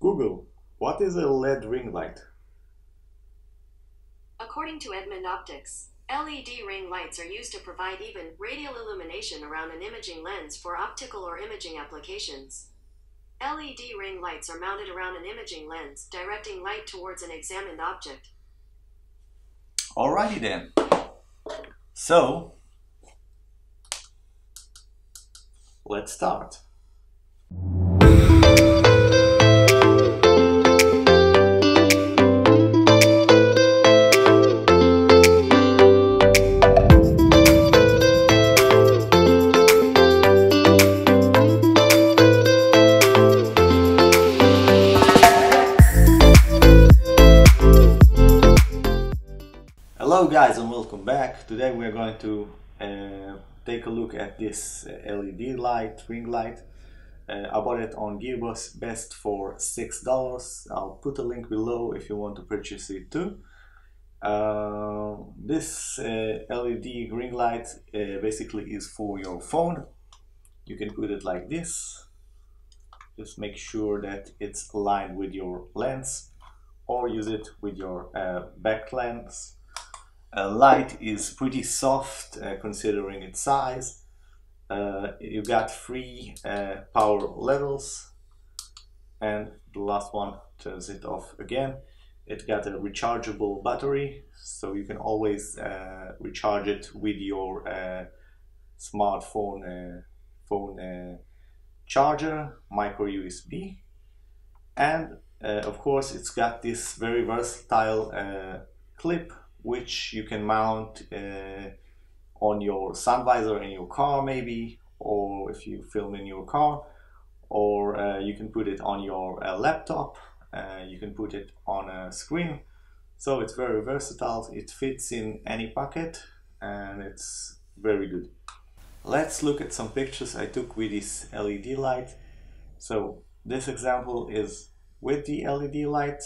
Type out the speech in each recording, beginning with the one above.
Google, what is a LED ring light? According to Edmund Optics, LED ring lights are used to provide even, radial illumination around an imaging lens for optical or imaging applications. LED ring lights are mounted around an imaging lens, directing light towards an examined object. Alrighty then. So, let's start. Hello guys and welcome back. Today we are going to take a look at this LED light, ring light. I bought it on Gearbox Best for $6. I'll put a link below if you want to purchase it too. This LED ring light basically is for your phone. You can put it like this. Just make sure that it's aligned with your lens, or use it with your back lens. Light is pretty soft considering its size. You got three power levels, and the last one turns it off again. It got a rechargeable battery, so you can always recharge it with your smartphone phone charger, micro USB, and of course it's got this very versatile clip which you can mount on your sun visor in your car maybe, or if you film in your car, or you can put it on your laptop, you can put it on a screen. So it's very versatile, it fits in any pocket and it's very good. Let's look at some pictures I took with this LED light. So this example is with the LED light,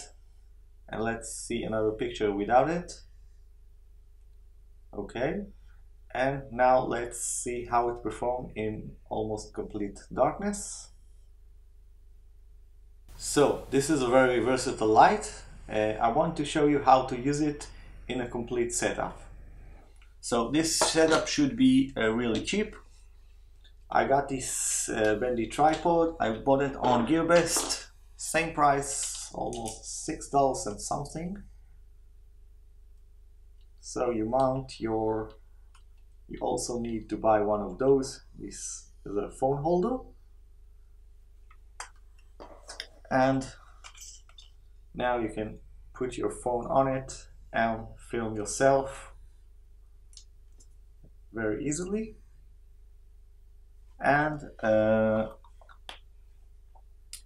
and let's see another picture without it. Okay, and now let's see how it performs in almost complete darkness. So this is a very versatile light. I want to show you how to use it in a complete setup. So this setup should be really cheap. I got this bendy tripod. I bought it on GearBest, same price, almost $6 and something. So you mount your, you also need to buy one of those. This is a phone holder. And now you can put your phone on it and film yourself very easily. And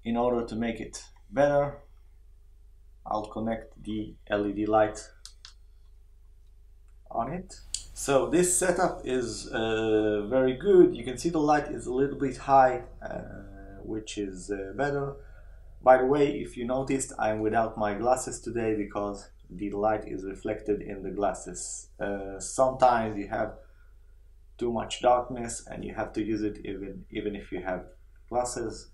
in order to make it better, I'll connect the LED light on it. So this setup is very good. You can see the light is a little bit high, which is better. By the way, if you noticed, I'm without my glasses today because the light is reflected in the glasses. Sometimes you have too much darkness and you have to use it even if you have glasses,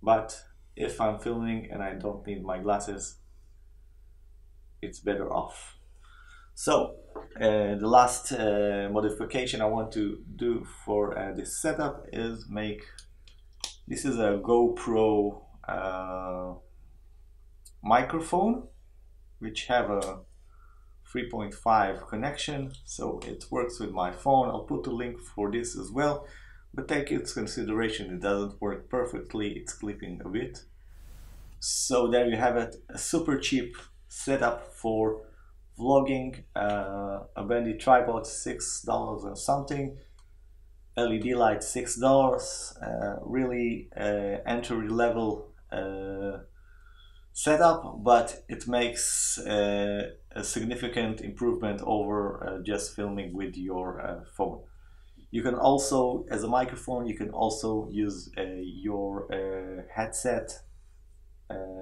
but if I'm filming and I don't need my glasses, it's better off. So the last modification I want to do for this setup is make, this is a GoPro microphone which have a 3.5 connection, so it works with my phone. I'll put a link for this as well, but take into consideration it doesn't work perfectly, it's clipping a bit. So there you have it, a super cheap setup for vlogging, a bendy tripod $6 and something, LED light $6, really entry level setup, but it makes a significant improvement over just filming with your phone. You can also, as a microphone, you can also use your headset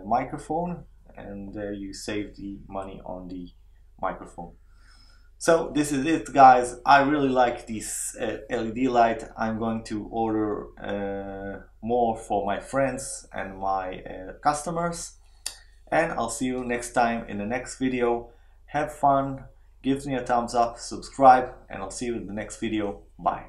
microphone, and there you save the money on the microphone. So this is it, guys. I really like this LED light. I'm going to order more for my friends and my customers. And I'll see you next time in the next video. Have fun, give me a thumbs up, subscribe, and I'll see you in the next video. Bye.